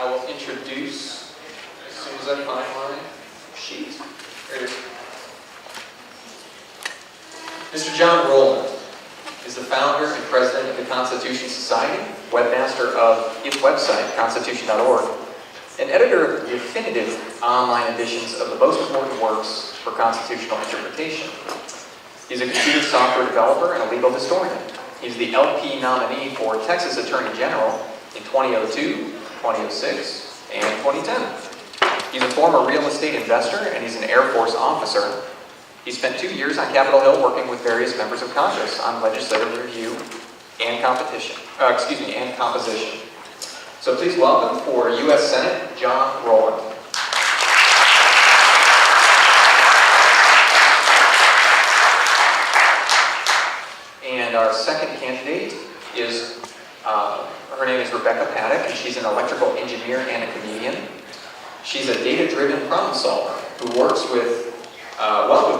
I will introduce, as soon as I find my sheet. There it is. Mr. Jon Roland is the founder and president of the Constitution Society, webmaster of its website, constitution.org, and editor of the definitive online editions of the most important works for constitutional interpretation. He's a computer software developer and a legal historian. He's the LP nominee for Texas Attorney General in 2002, 2006, and 2010. He's a former real estate investor and he's an Air Force officer. He spent 2 years on Capitol Hill working with various members of Congress on legislative review and and composition. So please welcome for U.S. Senate, Jon Roland. And our second candidate is, her name is Rebecca Paddock, and she's an electrical engineer and a comedian. She's a data-driven problem solver who works with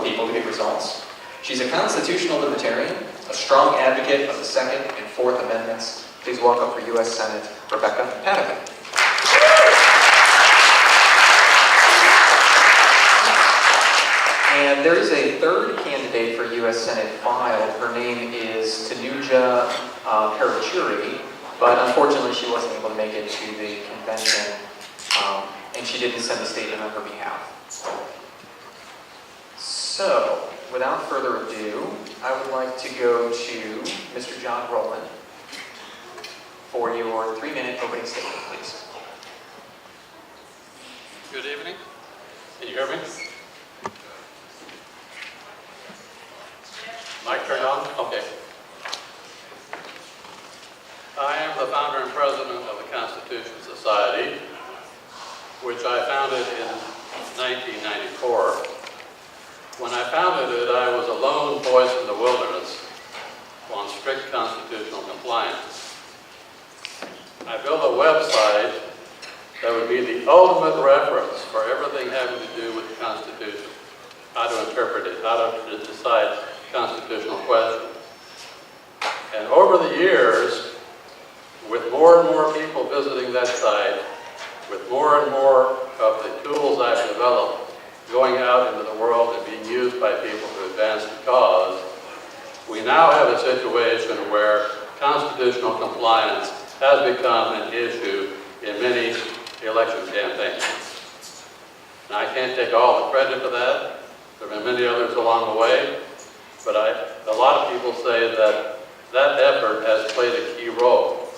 people to get results. She's a constitutional libertarian, a strong advocate of the Second and Fourth Amendments. Please welcome for U.S. Senate, Rebecca Paddock. And there is a third candidate for U.S. Senate filed. Her name is Tanuja Parachuri, but unfortunately she wasn't able to make it to the convention, and she didn't send a statement on her behalf. So, without further ado, I would like to go to Mr. Jon Roland for your 3-minute opening statement, please. Good evening. Can you hear me? Mic turned on? Okay. I am the founder and president of the Constitution Society, which I founded in 1994. When I founded it, I was a lone voice in the wilderness on strict constitutional compliance. I built a website that would be the ultimate reference for everything having to do with the Constitution, how to interpret it, how to decide constitutional questions. And over the years, with more and more people visiting that site, with more and more of the tools I've developed going out into the world and being used by people to advance the cause, we now have a situation where constitutional compliance has become an issue in many election campaigns. Now, I can't take all the credit for that. There have been many others along the way, but a lot of people say that that effort has played a key role.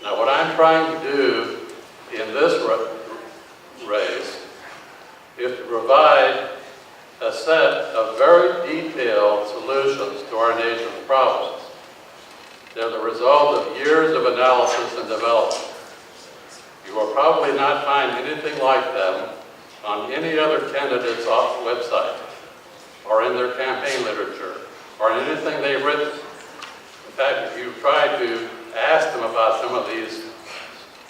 Now, what I'm trying to do in this race is to provide a set of very detailed solutions to our nation's problems. They're the result of years of analysis and development. You will probably not find anything like them on any other candidate's website, or in their campaign literature, or in anything they've written. In fact, if you try to ask them about some of these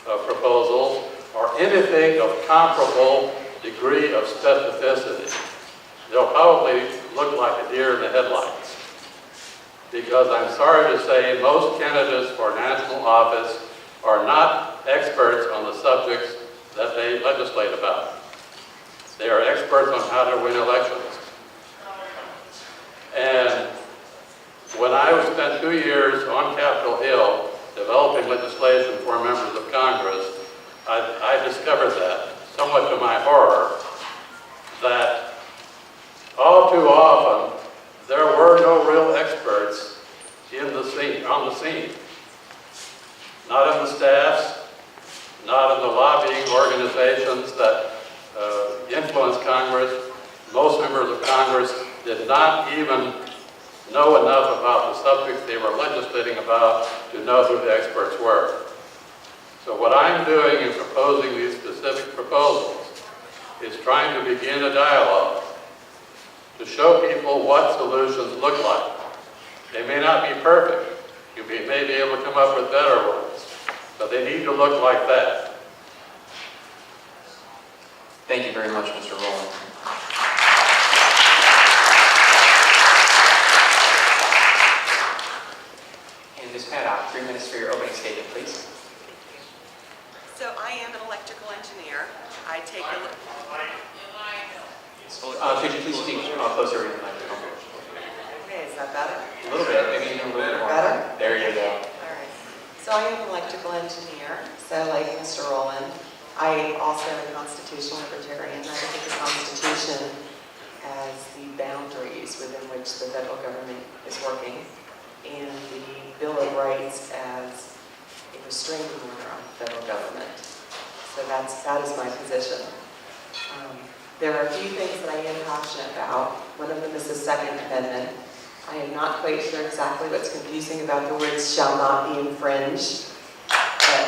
proposals, or anything of comparable degree of specificity, they'll probably look like a deer in the headlights. Because I'm sorry to say, most candidates for national office are not experts on the subjects that they legislate about. They are experts on how to win elections. And when I spent 2 years on Capitol Hill developing legislation for members of Congress, I discovered that, somewhat to my horror, that all too often there were no real experts on the scene. Not in the staffs, not in the lobbying organizations that influence Congress. Most members of Congress did not even know enough about the subjects they were legislating about to know who the experts were. So what I'm doing in proposing these specific proposals is trying to begin a dialogue to show people what solutions look like. They may not be perfect. You may be able to come up with better ones, but they need to look like that. Thank you very much, Mr. Roland. And Ms. Paddock, 3 minutes for your opening statement, please. So I electrical engineer. I take a look. Could you please speak closer to the microphone? Okay, is that better? A little bit, maybe even a little bit more. Better? There you go. All right. So I am an electrical engineer. So like Mr. Roland, I also am a constitutional libertarian. I look at the Constitution as the boundaries within which the federal government is working, and the Bill of Rights as a restraining order on the federal government. So that is my position. There are a few things that I am passionate about. One of them is the Second Amendment. I am not quite sure exactly what's confusing about the words "shall not be infringed." But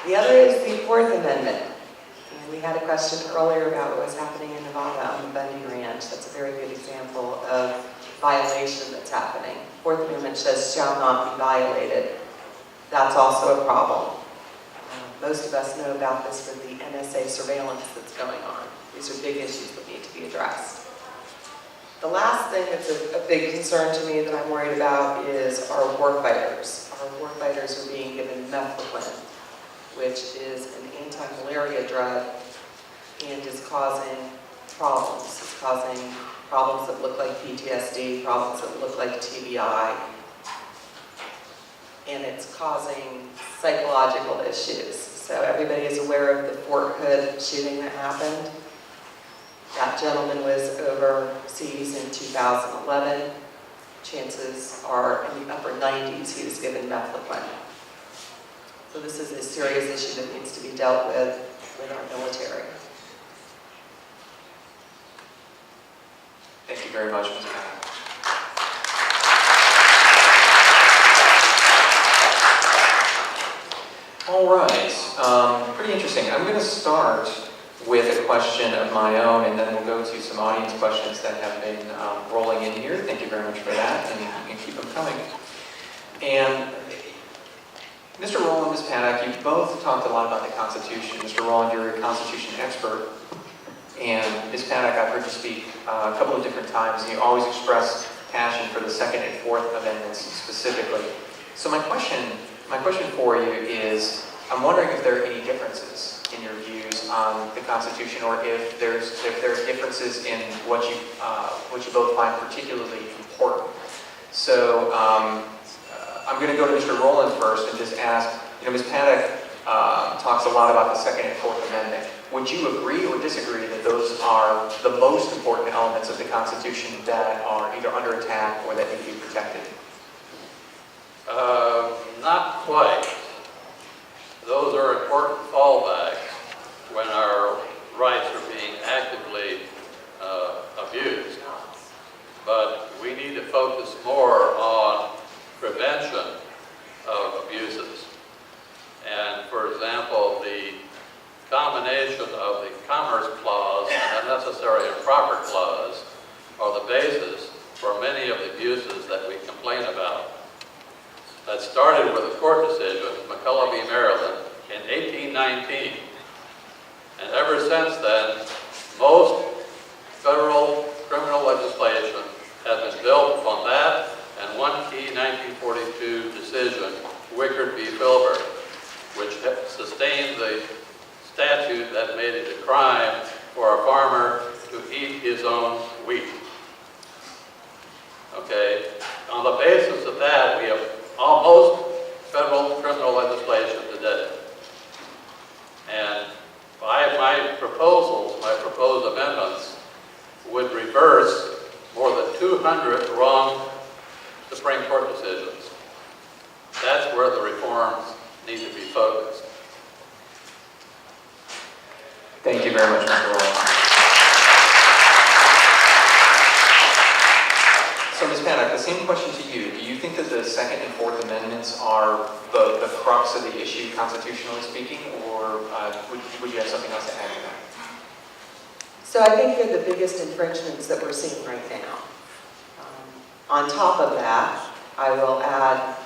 the other is the Fourth Amendment. And we had a question earlier about what was happening in Nevada on the Bundy Ranch. That's a very good example of violation that's happening. Fourth Amendment says "shall not be violated." That's also a problem. Most of us know about this with the NSA surveillance that's going on. These are big issues that need to be addressed. The last thing that's a big concern to me that I'm worried about is our warfighters. Our warfighters are being given mefloquine, which is an anti-malaria drug and is causing problems. It's causing problems that look like PTSD, problems that look like TBI, and it's causing psychological issues. So everybody is aware of the Fort Hood shooting that happened. That gentleman was overseas in 2011. Chances are in the upper 90s he was given mefloquine. So this is a serious issue that needs to be dealt with our military. Thank you very much, Ms. Paddock. All right, pretty interesting. I'm going to start with a question of my own, and then we'll go to some audience questions that have been rolling in here. Thank you very much for that, and you can keep them coming. And Mr. Roland, Ms. Paddock, you both talked a lot about the Constitution. Mr. Roland, you're a Constitution expert, and Ms. Paddock, I've heard you speak a couple of different times, and you always express passion for the Second and Fourth Amendments specifically. So my question for you is, I'm wondering if there are any differences in your views on the Constitution, or if there are differences in what you both find particularly important. So I'm going to go to Mr. Roland first and just ask, Ms. Paddock talks a lot about the Second and Fourth Amendment. Would you agree or disagree that those are the most important elements of the Constitution that are either under attack or that need to be protected? Not quite. Those are important fallbacks when our rights are being actively abused. But we need to focus more on prevention of abuses. And for example, the combination of the Commerce Clause and the Necessary and Proper Clause are the basis for many of the abuses that we complain about. That started with a court decision, McCullough v. Maryland, in 1819. And ever since then, most federal criminal legislation has been built upon that and one key 1942 decision, Wickard v. Filbert, which sustained the statute that made it a crime for a farmer to eat his own wheat. Okay? On the basis of that, we have almost federal criminal legislation today. And by my proposals, my proposed amendments, would reverse more than 200 wrong Supreme Court decisions. That's where the reforms need to be focused. Thank you very much, Mr. Roland. So, Ms. Paddock, the same question to you. Do you think that the Second and Fourth Amendments are the crux of the issue, constitutionally speaking, or would you have something else to add to that? So I think they're the biggest infringements that we're seeing right now. On top of that, I will add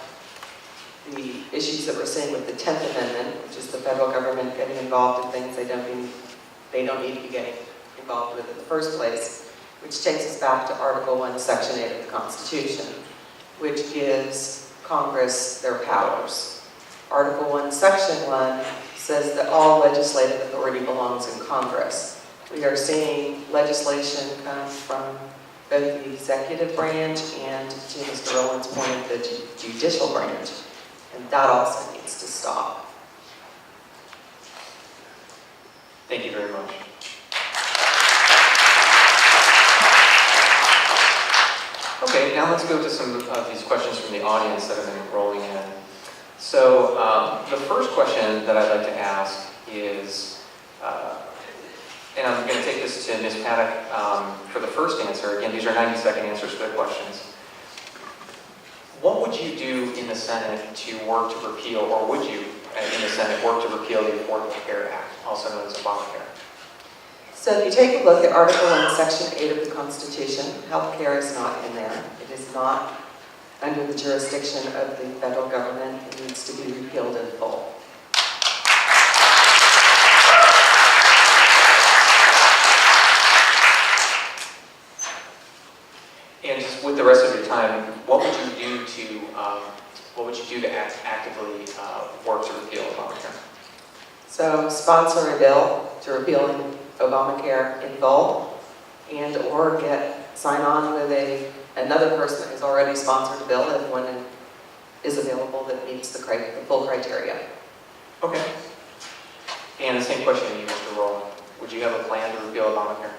the issues that we're seeing with the 10th Amendment, which is the federal government getting involved in things they don't need to be getting involved with in the first place, which takes us back to Article 1, Section 8 of the Constitution, which gives Congress their powers. Article 1, Section 1 says that all legislative authority belongs in Congress. We are seeing legislation come from both the executive branch and, to Mr. Roland's point, the judicial branch. And that also needs to stop. Thank you very much. Okay, now let's go to some of these questions from the audience that have been rolling in. So the first question that I'd like to ask is, and I'm going to take this to Ms. Paddock for the first answer. Again, these are 90-second answers to the questions. What would you do in the Senate to work to repeal, or would you, in the Senate, work to repeal the Affordable Care Act, also known as Obamacare? So if you take a look at Article 1, Section 8 of the Constitution, health care is not in there. It is not under the jurisdiction of the federal government. It needs to be repealed in full. And just with the rest of your time, what would you do to actively work to repeal Obamacare? So sponsor a bill to repeal Obamacare in full, and or sign on with another person that has already sponsored a bill if one is available that meets the full criteria. Okay. And the same question to you, Mr. Roland. Would you have a plan to repeal Obamacare?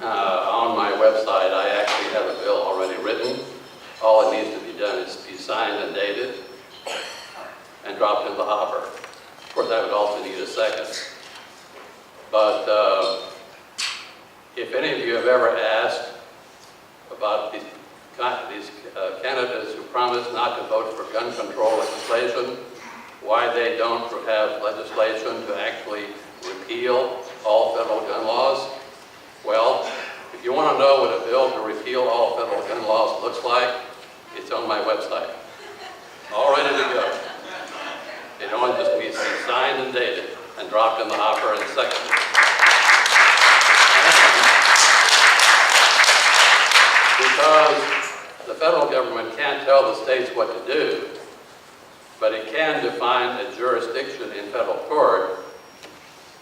On my website, I actually have a bill already written. All it needs to be done is be signed and dated and dropped in the hopper. Of course, I would also need a second. But if any of you have ever asked about these candidates who promise not to vote for gun control legislation, why they don't have legislation to actually repeal all federal gun laws, well, if you want to know what a bill to repeal all federal gun laws looks like, it's on my website. All ready to go. It only just needs to be signed and dated and dropped in the hopper in seconds. Because the federal government can't tell the states what to do, but it can define a jurisdiction in federal court.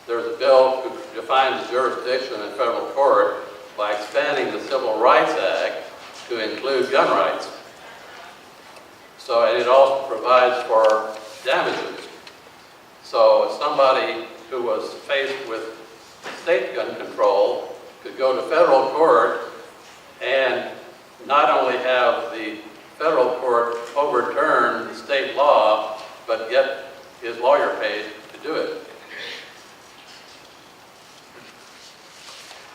There's a bill to define the jurisdiction in federal court by expanding the Civil Rights Act to include gun rights. So, and it also provides for damages. So somebody who was faced with state gun control could go to federal court and not only have the federal court overturn the state law, but get his lawyer paid to do it.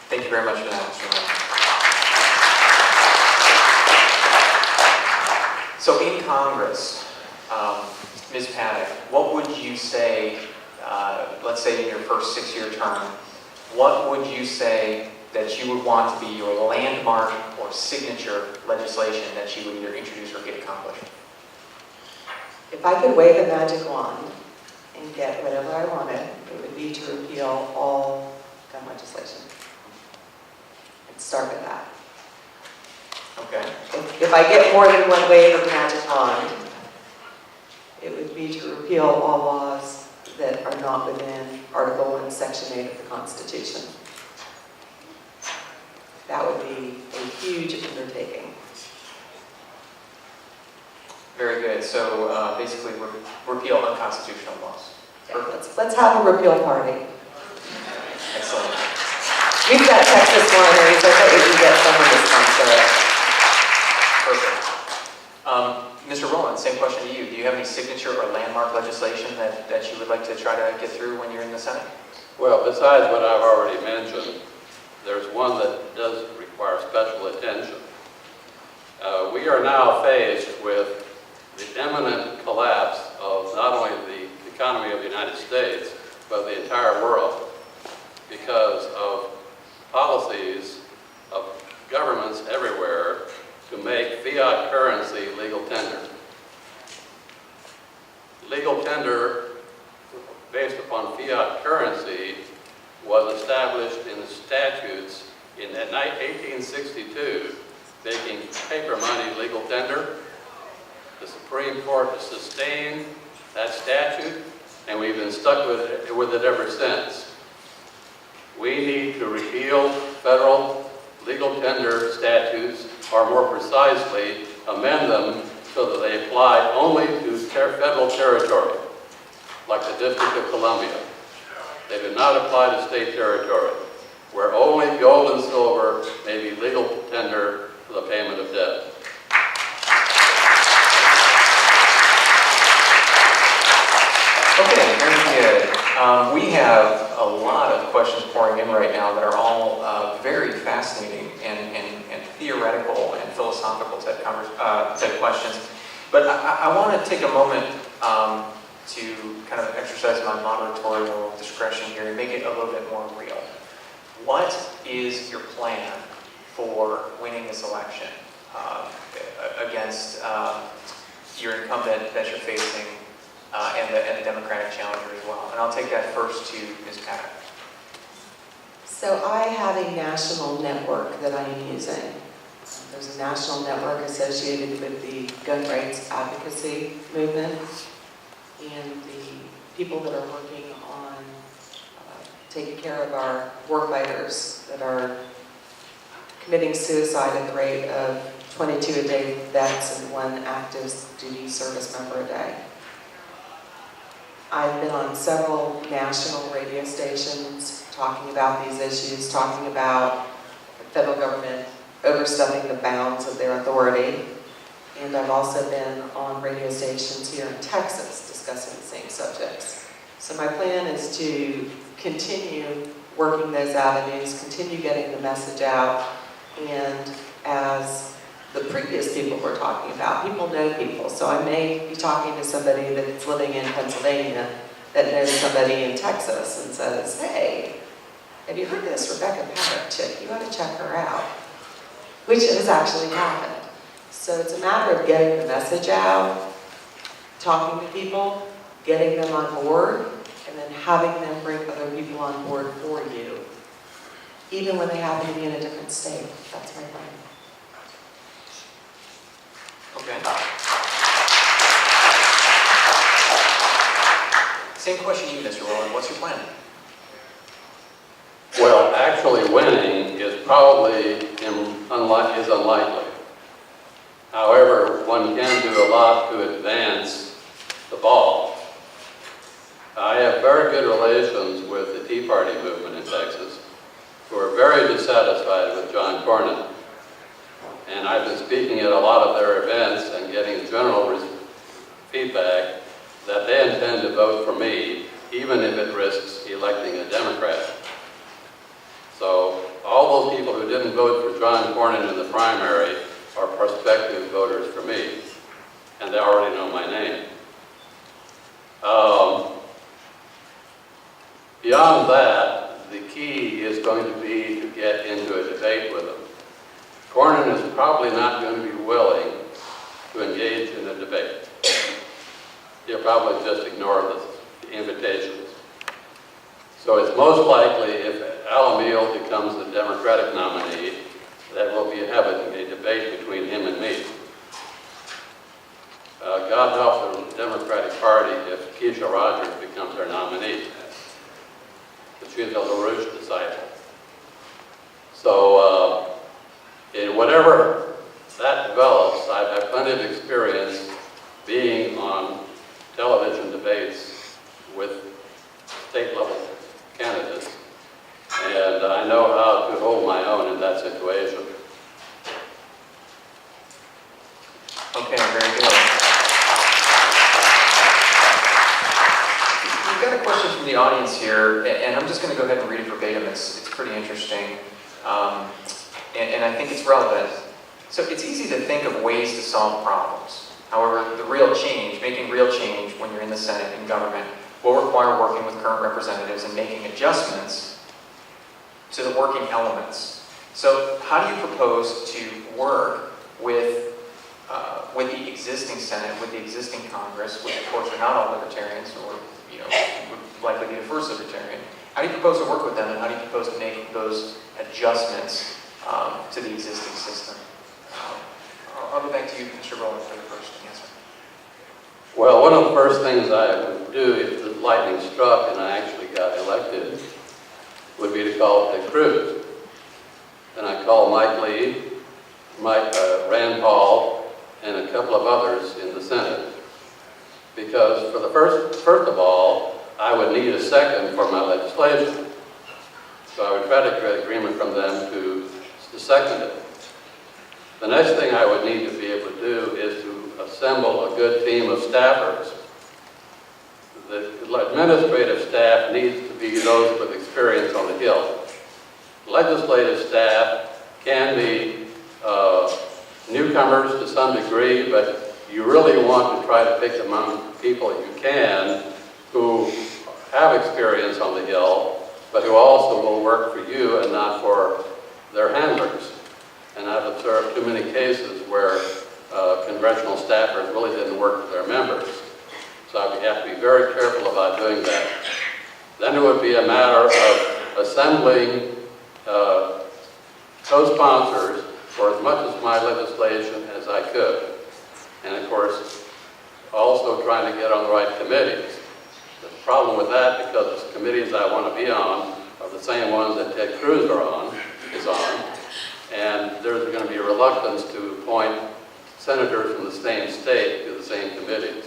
Thank you very much for that, Mr. Roland. So in Congress, Ms. Paddock, what would you say, let's say in your first 6-year term, what would you say that you would want to be your landmark or signature legislation that you would either introduce or get accomplished? If I could wave a magic wand and get whatever I wanted, it would be to repeal all gun legislation. I'd start with that. Okay. If I get more than one wave of the magic wand, it would be to repeal all laws that are not within Article 1, Section 8 of the Constitution. That would be a huge undertaking. Very good. So basically, repeal unconstitutional laws. Yeah, let's have a repeal party. Excellent. We've got Texas wineries. I bet we can get someone to sponsor it. Perfect. Mr. Roland, same question to you. Do you have any signature or landmark legislation that you would like to try to get through when you're in the Senate? Well, besides what I've already mentioned, there's one that does require special attention. We are now faced with the imminent collapse of not only the economy of the United States, but the entire world, because of policies of governments everywhere to make fiat currency legal tender. Legal tender based upon fiat currency was established in the statutes in 1862, making paper money legal tender. the Supreme Court to sustain that statute, and we've been stuck with it ever since. We need to repeal federal legal tender statutes, or more precisely, amend them so that they apply only to federal territory, like the District of Columbia. They do not apply to state territory, where only gold and silver may be legal tender for the payment of debt. Okay, very good. We have a lot of questions pouring in right now that are all very fascinating and theoretical and philosophical type questions. But I want to take a moment to kind of exercise my moderatorial discretion here and make it a little bit more real. What is your plan for winning this election against your incumbent that you're facing and the Democratic challenger as well? And I'll take that first to Ms. Paddock. So I have a national network that I'm using. There's a national network associated with the gun rights advocacy movement, and the people that are working on taking care of our warfighters that are committing suicide at the rate of 22 a day deaths and 1 active duty service member a day. I've been on several national radio stations talking about these issues, talking about the federal government overstepping the bounds of their authority. And I've also been on radio stations here in Texas discussing the same subjects. So my plan is to continue working those avenues, continue getting the message out, and as the previous people were talking about, people know people. So I may be talking to somebody that's living in Pennsylvania that knows somebody in Texas and says, hey, have you heard this Rebecca Paddock chick? You ought to check her out, which has actually happened. So it's a matter of getting the message out, talking to people, getting them on board, and then having them bring other people on board for you, even when they happen to be in a different state. That's my plan. Okay. Same question to you, Mr. Roland. What's your plan? Well, actually winning is probably unlikely. However, one can do a lot to advance the ball. I have very good relations with the Tea Party movement in Texas, who are very dissatisfied with John Cornyn. And I've been speaking at a lot of their events and getting general feedback that they intend to vote for me, even if it risks electing a Democrat. So all those people who didn't vote for John Cornyn in the primary are prospective voters for me, and they already know my name. Beyond that, the key is going to be to get into a debate with them. Cornyn is probably not going to be willing to engage in a debate. He'll probably just ignore the invitations. So it's most likely, if Alamil becomes the Democratic nominee, that we'll be having a debate between him and me. God help the Democratic Party if Keisha Rogers becomes our nominee. But she's a LaRouche disciple. So in whatever that develops, I've had plenty of experience being on television debates with state-level candidates, and I know how to hold my own in that situation. Okay, very good. We've got a question from the audience here, and I'm just going to go ahead and read it verbatim. It's pretty interesting, and I think it's relevant. So it's easy to think of ways to solve problems. However, the real change, making real change when you're in the Senate and government, will require working with current representatives and making adjustments to the working elements. So how do you propose to work with the existing Senate, with the existing Congress, which of course are not all libertarians, or would likely be the first libertarian? How do you propose to work with them, and how do you propose to make those adjustments to the existing system? I'll go back to you, Mr. Roland, for the first answer. Well, one of the first things I would do if the lightning struck and I actually got elected would be to call Ted Cruz. And I called Mike Lee, Rand Paul, and a couple of others in the Senate. Because for the first of all, I would need a second for my legislation. So I would try to get agreement from them to second it. The next thing I would need to be able to do is to assemble a good team of staffers. The administrative staff needs to be those with experience on the Hill. Legislative staff can be newcomers to some degree, but you really want to try to pick among people you can who have experience on the Hill, but who also will work for you and not for their handlers. And I've observed too many cases where congressional staffers really didn't work for their members. So I have to be very careful about doing that. Then it would be a matter of assembling co-sponsors for as much of my legislation as I could. And of course, also trying to get on the right committees. The problem with that, because the committees I want to be on are the same ones that Ted Cruz is on, and there's going to be a reluctance to appoint senators from the same state to the same committees.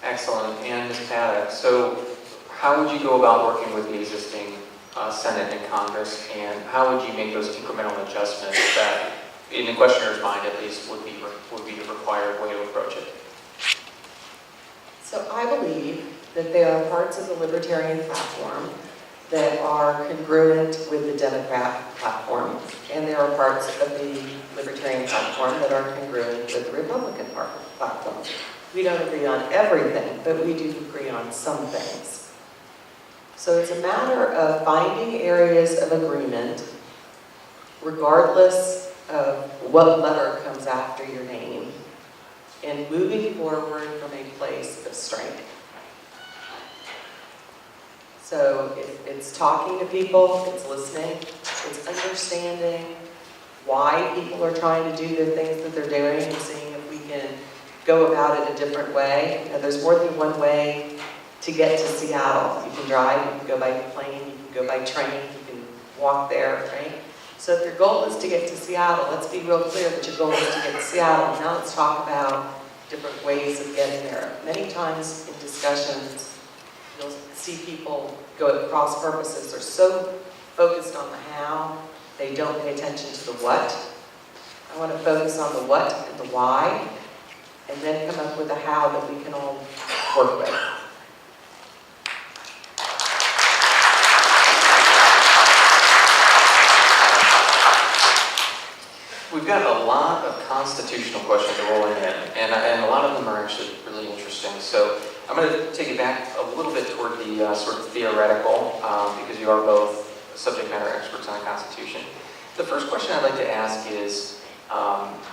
Excellent. And Ms. Paddock, so how would you go about working with the existing Senate and Congress, and how would you make those incremental adjustments that, in the questioner's mind at least, would be the required way to approach it? So I believe that there are parts of the Libertarian platform that are congruent with the Democrat platform, and there are parts of the Libertarian platform that are congruent with the Republican platform. We don't agree on everything, but we do agree on some things. So it's a matter of finding areas of agreement, regardless of what letter comes after your name, and moving forward from a place of strength. So it's talking to people, it's listening, it's understanding why people are trying to do the things that they're doing and seeing if we can go about it a different way. You know, there's more than one way to get to Seattle. You can drive, you can go by plane, you can go by train, you can walk there, right? So if your goal is to get to Seattle, let's be real clear that your goal is to get to Seattle. Now let's talk about different ways of getting there. Many times in discussions, you'll see people go at cross purposes. They're so focused on the how, they don't pay attention to the what. I want to focus on the what and the why, and then come up with a how that we can all work with. We've got a lot of constitutional questions rolling in, and a lot of them are actually really interesting. So I'm going to take it back a little bit toward the sort of theoretical, because you are both subject matter experts on the Constitution. The first question I'd like to ask is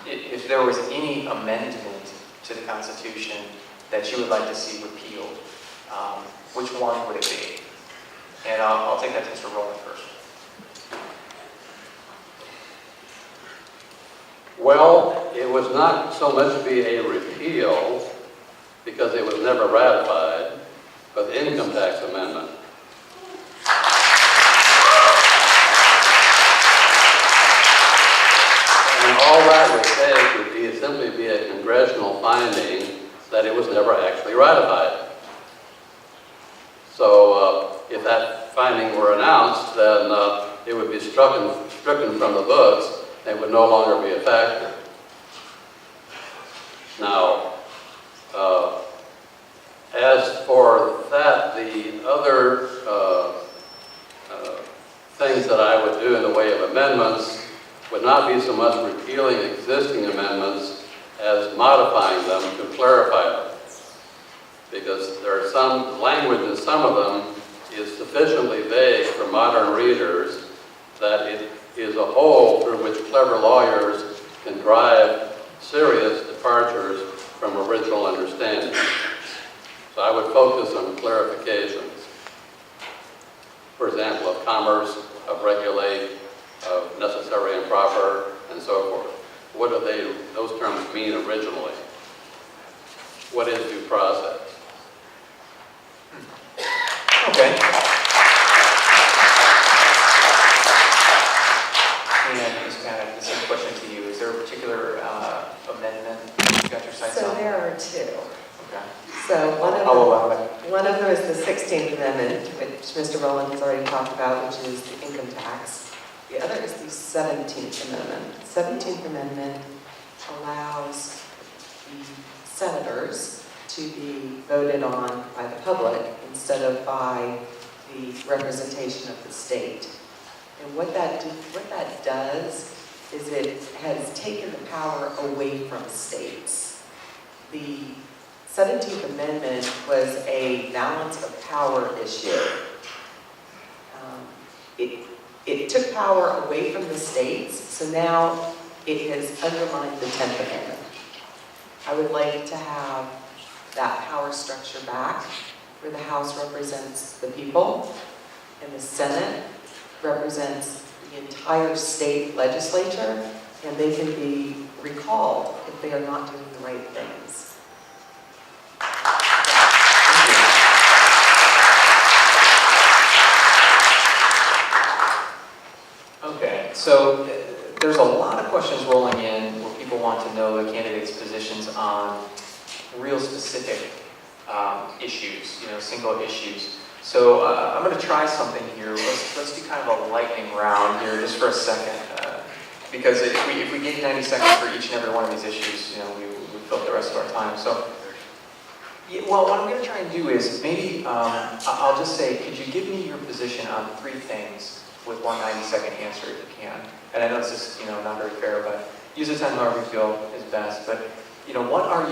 if there was any amendment to the Constitution that you would like to see repealed, which one would it be? And I'll take that to Mr. Roland first. Well, it was not so much be a repeal, because it was never ratified, but the income tax amendment. And all that would take would be simply be a congressional finding that it was never actually ratified. So if that finding were announced, then it would be stricken from the books. It would no longer be a factor. Now, as for that, the other things that I would do in the way of amendments would not be so much repealing existing amendments as modifying them to clarify them. Because there are some language in some of them is sufficiently vague for modern readers that it is a hole through which clever lawyers can drive serious departures from original understanding. So I would focus on clarifications. For example, of commerce, of regulate, of necessary and proper, and so forth. what do those terms mean originally? What is due process? Okay. And Ms. Paddock, the same question to you. Is there a particular amendment you got your sights So on? there are two. Okay. So I'll allow it. one of them is the 16th Amendment, which Mr. Roland has already talked about, which is the income tax. The other is the 17th Amendment. The 17th Amendment allows the senators to be voted on by the public instead of by the representation of the state. And what that does is it has taken the power away from states. The 17th Amendment was a balance of power issue. It took power away from the states, so now it has undermined the 10th Amendment. I would like to have that power structure back, where the House represents the people and the Senate represents the entire state legislature, and they can be recalled if they are not doing the right things. Okay, so there's a lot of questions rolling in where people want to know the candidates' positions on real specific issues, single issues. So I'm going to try something here. Let's do kind of a lightning round here just for a second, because if we gave 90 seconds for each and every one of these issues, we fill up the rest of our time. So, well, what I'm going to try and do is maybe I'll just say, could you give me your position on 3 things with one 90-second answer if you can? And I know this is not very fair, but use the time however you feel is best. But what are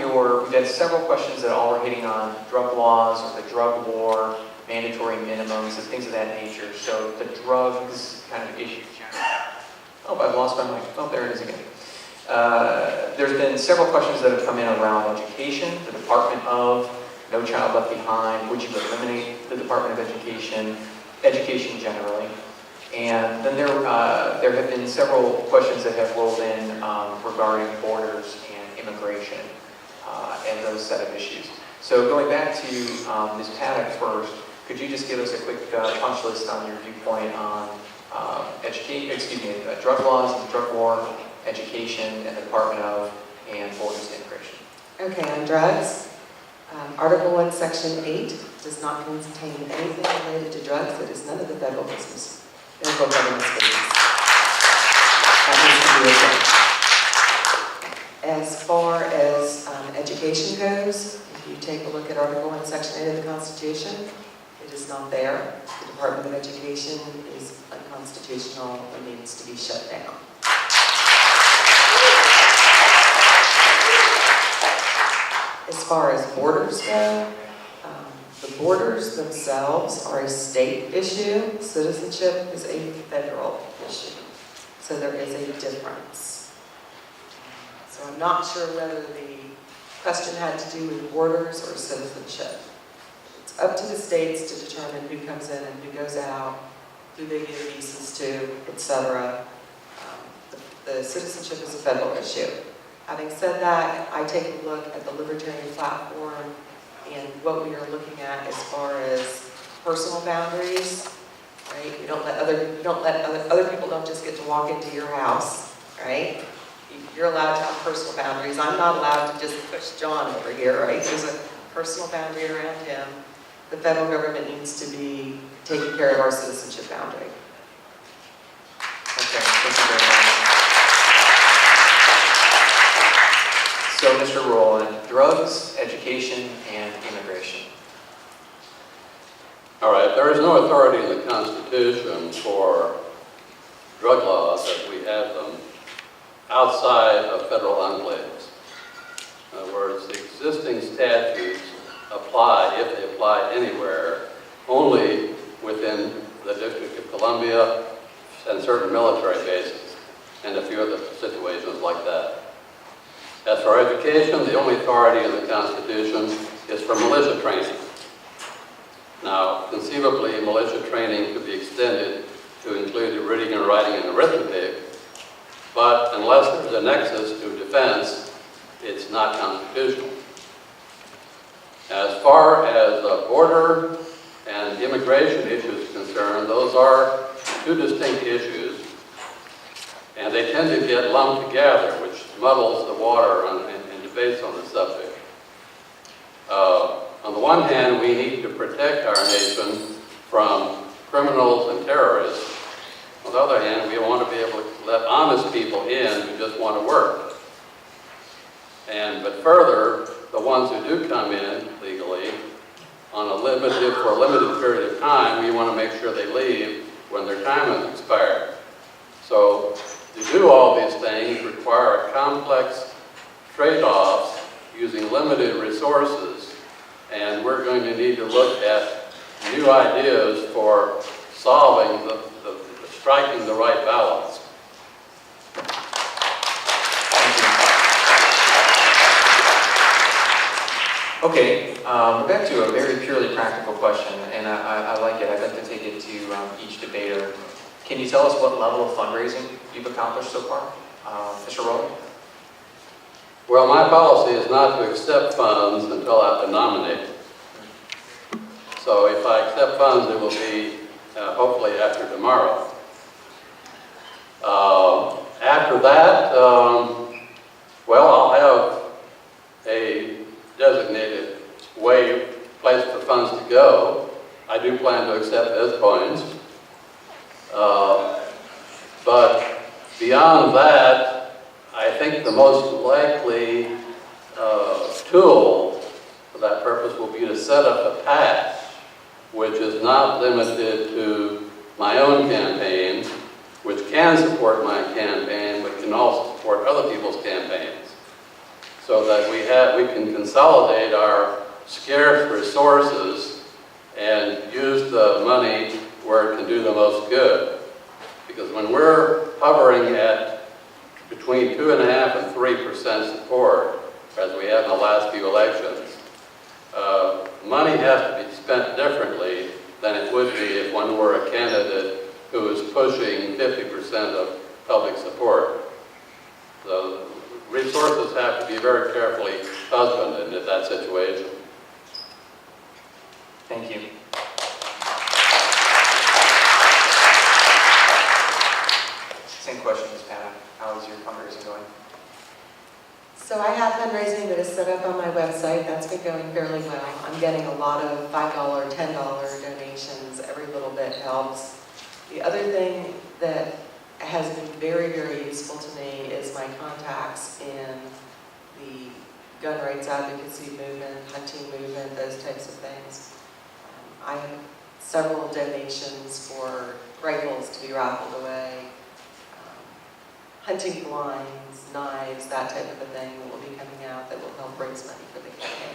we've had several questions that all are hitting on drug laws or the drug war, mandatory minimums, and things of that nature. So the drugs kind of issue. Oh, I've lost my mic. Oh, there it is again. There's been several questions that have come in around education, the Department of, No Child Left Behind, would you eliminate the Department of Education, education generally. And then there have been several questions that have rolled in regarding borders and immigration and those set of issues. So going back to Ms. Paddock first, could you just give us a quick punch list on your viewpoint on drug laws and drug war, education, and the Department of, and borders and immigration? Okay, on drugs, Article 1, Section 8 does not contain anything related to drugs. It is none of the federal government's business. That needs to be okay. As far as education goes, if you take a look at Article 1, Section 8 of the Constitution, it is not there. The Department of Education is unconstitutional and needs to be shut down. As far as borders go, the borders themselves are a state issue. Citizenship is a federal issue. So there is a difference. So I'm not sure whether the question had to do with borders or citizenship. It's up to the states to determine who comes in and who goes out, who they give visas to, etc. The citizenship is a federal issue. Having said that, I take a look at the libertarian platform and what we are looking at as far as personal boundaries, right? You don't let other people don't just get to walk into your house, right? You're allowed to have personal boundaries. I'm not allowed to just push John over here, right? There's a personal boundary around him. The federal government needs to be taking care of our citizenship boundary. Okay, thank you very much. So, Mr. Roland, drugs, education, and immigration. All right, there is no authority in the Constitution for drug laws as we have them outside of federal enclaves. In other words, the existing statutes apply, if they apply anywhere, only within the District of Columbia and certain military bases, and a few other situations like that. As for education, the only authority in the Constitution is for militia training. Now, conceivably, militia training could be extended to include reading and writing and arithmetic, but unless there's a nexus to defense, it's not constitutional. As far as border and immigration issues concerned, those are two distinct issues, and they tend to get lumped together, which muddles the water in debates on the subject. On the one hand, we need to protect our nation from criminals and terrorists. On the other hand, we want to be able to let honest people in who just want to work. But further, the ones who do come in legally for a limited period of time, we want to make sure they leave when their time has expired. So to do all these things require complex trade-offs using limited resources, and we're going to need to look at new ideas for solving striking the right balance. Okay, back to a very purely practical question, and I like it. I'd like to take it to each debater. Can you tell us what level of fundraising you've accomplished so far? Mr. Roland? Well, my policy is not to accept funds until I have to nominate. So if I accept funds, it will be hopefully after tomorrow. After that, well, I'll have a designated place for funds to go. I do plan to accept Bitcoins. But beyond that, I think the most likely tool for that purpose will be to set up a PAC, which is not limited to my own campaign, which can support my campaign, but can also support other people's campaigns, so that we can consolidate our scarce resources and use the money where it can do the most good. Because when we're hovering at between 2.5% and 3% support, as we have in the last few elections, money has to be spent differently than it would be if one were a candidate who is pushing 50% of public support. So resources have to be very carefully husbanded in that situation. Thank you. Same question, Ms. Paddock. How is your fundraising going? So I have fundraising that is set up on my website. That's been going fairly well. I'm getting a lot of $5, $10 donations. Every little bit helps. The other thing that has been very, very useful to me is my contacts in the gun rights advocacy movement, hunting movement, those types of things. I have several donations for rifles to be raffled away, hunting blinds, knives, that type of a thing that will be coming out that will help raise money for the campaign.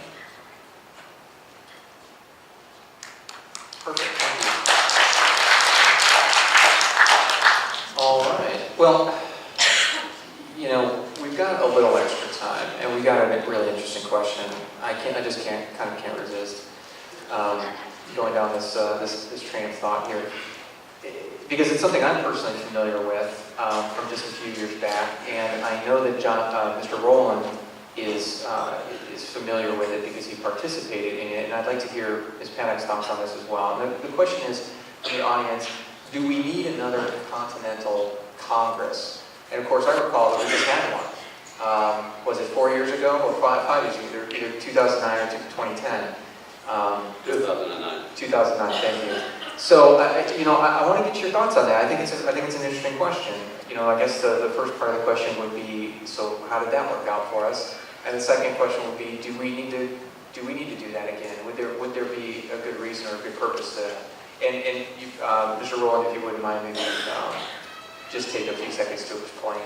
Perfect, thank you. All right, well, you know, we've got a little extra time, and we got a really interesting question. I just can't resist going down this train of thought here, because it's something I'm personally familiar with from just a few years back, and I know that Mr. Roland is familiar with it because he participated in it, and I'd like to hear Ms. Paddock's thoughts on this as well. And the question is, from the audience, do we need another continental Congress? And of course, I recall that we just had one. Was it 4 years ago or 5 years ago? Either 2009 or 2010. 2009. 2009, thank you. So, I want to get your thoughts on that. I think it's an interesting question. You know, I guess the first part of the question would be, so how did that work out for us? And the second question would be, do we need to do that again? Would there be a good reason or a good purpose to? And you, Mr. Roland, if you wouldn't mind, maybe just take a few seconds to explain,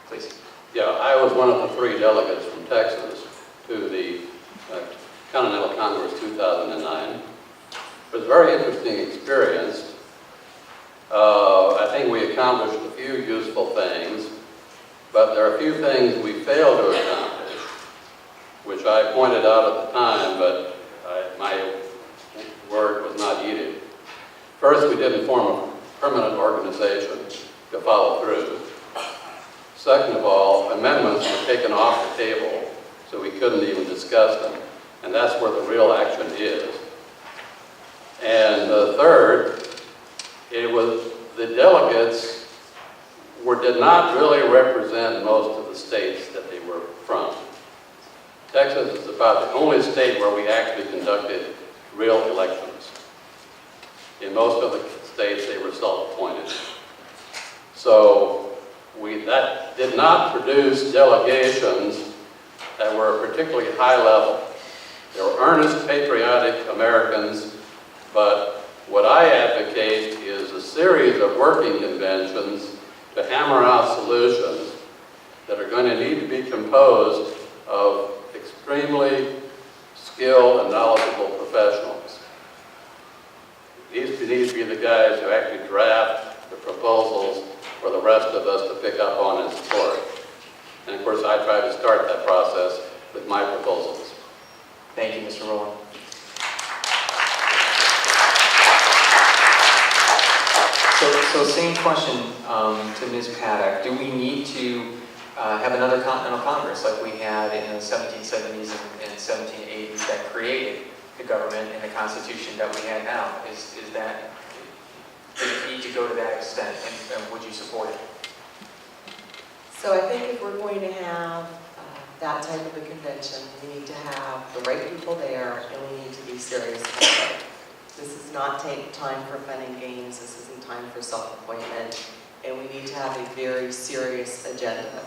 please. Yeah, I was one of the 3 delegates from Texas to the Continental Congress 2009. It was a very interesting experience. I think we accomplished a few useful things, but there are a few things we failed to accomplish, which I pointed out at the time, but my word was not heeded. First, we didn't form a permanent organization. to follow through. Second of all, amendments were taken off the table, so we couldn't even discuss them. And that's where the real action is. And third, it was the delegates did not really represent most of the states that they were from. Texas is about the only state where we actually conducted real elections. In most of the states, they were self-appointed. So that did not produce delegations that were particularly high level. They were earnest, patriotic Americans, but what I advocate is a series of working conventions to hammer out solutions that are going to need to be composed of extremely skilled and knowledgeable professionals. These need to be the guys who actually draft the proposals for the rest of us to pick up on and support. And of course, I try to start that process with my proposals. Thank you, Mr. Roland. So same question to Ms. Paddock. Do we need to have another Continental Congress like we had in the 1770s and 1780s that created the government and the Constitution that we have now? Does it need to go to that extent, and would you support it? So I think if we're going to have that type of a convention, we need to have the right people there, and we need to be serious about it. This is not time for fun and games. This isn't time for self-appointment, and we need to have a very serious agenda.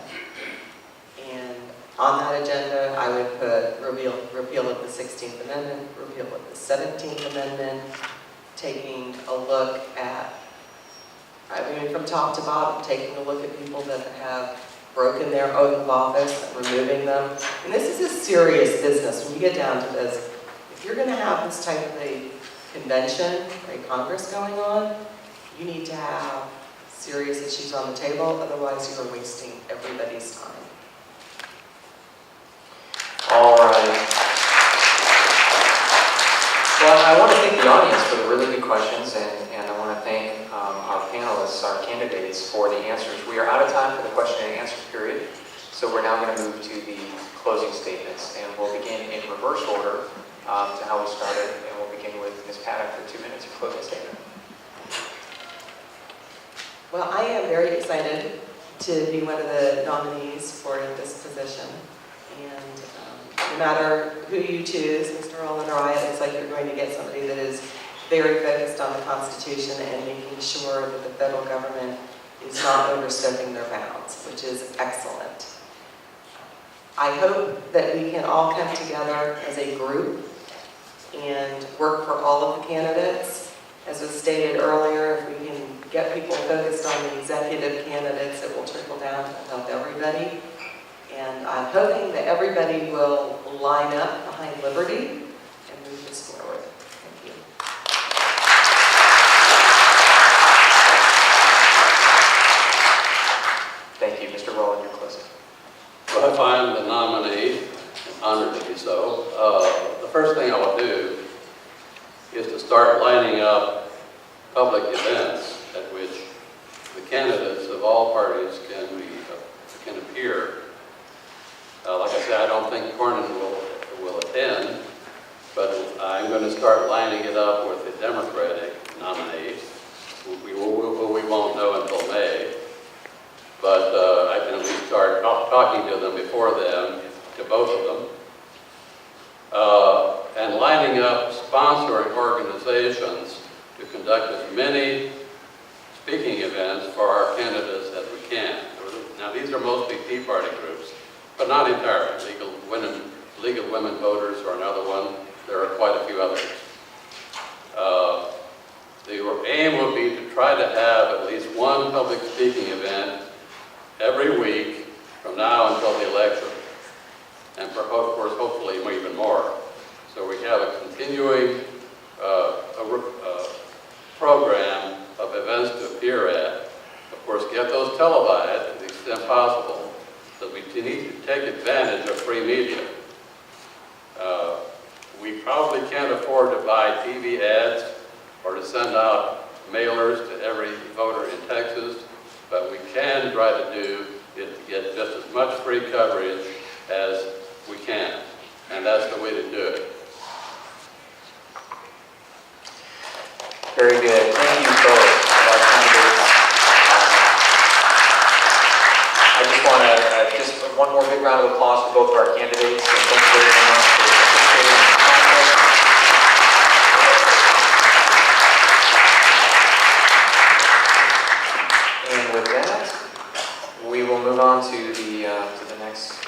And on that agenda, I would put repeal of the 16th Amendment, repeal of the 17th Amendment, taking a look at, from top to bottom, taking a look at people that have broken their oath of office and removing them. And this is a serious business when you get down to this. If you're going to have this type of a convention or a Congress going on, you need to have serious issues on the table, otherwise you are wasting everybody's time. All right. Well, I want to thank the audience for the really good questions, and I want to thank our panelists, our candidates, for the answers. We are out of time for the question and answer period, so we're now going to move to the closing statements, and we'll begin in reverse order to how we started, and we'll begin with Ms. Paddock for 2 minutes of closing statement. Well, I am very excited to be one of the nominees for this position. And no matter who you choose, Mr. Roland or I, it looks like you're going to get somebody that is very focused on the Constitution and making sure that the federal government is not overstepping their bounds, which is excellent. I hope that we can all come together as a group and work for all of the candidates. As was stated earlier, if we can get people focused on the executive candidates, it will trickle down to help everybody. And I'm hoping that everybody will line up behind liberty and move this forward. Thank you. Thank you. Mr. Roland, your closing. Well, if I'm the nominee, honored to be so, the first thing I will do is to start lining up public events at which the candidates of all parties can appear. Like I said, I don't think Cornyn will attend, but I'm going to start lining it up with the Democratic nominees, who we won't know until May. But I can at least start talking to them before then, to both of them, and lining up sponsoring organizations to conduct as many speaking events for our candidates as we can. Now, these are mostly Tea Party groups, but not entirely. League of Women Voters are another one. There are quite a few others. The aim would be to try to have at least one public speaking event every week from now until the election, and of course, hopefully even more. So we have a continuing program of events to appear at. Of course, get those televised to the extent possible. So we need to take advantage of free media. We probably can't afford to buy TV ads or to send out mailers to every voter in Texas. but we can try to do it to get just as much free coverage as we can, and that's the way to do it. Very good. Thank you both, our candidates. I just want to, just one more big round of applause for both of our candidates, and thank you very much for participating in the contest. And with that, we will move on to the next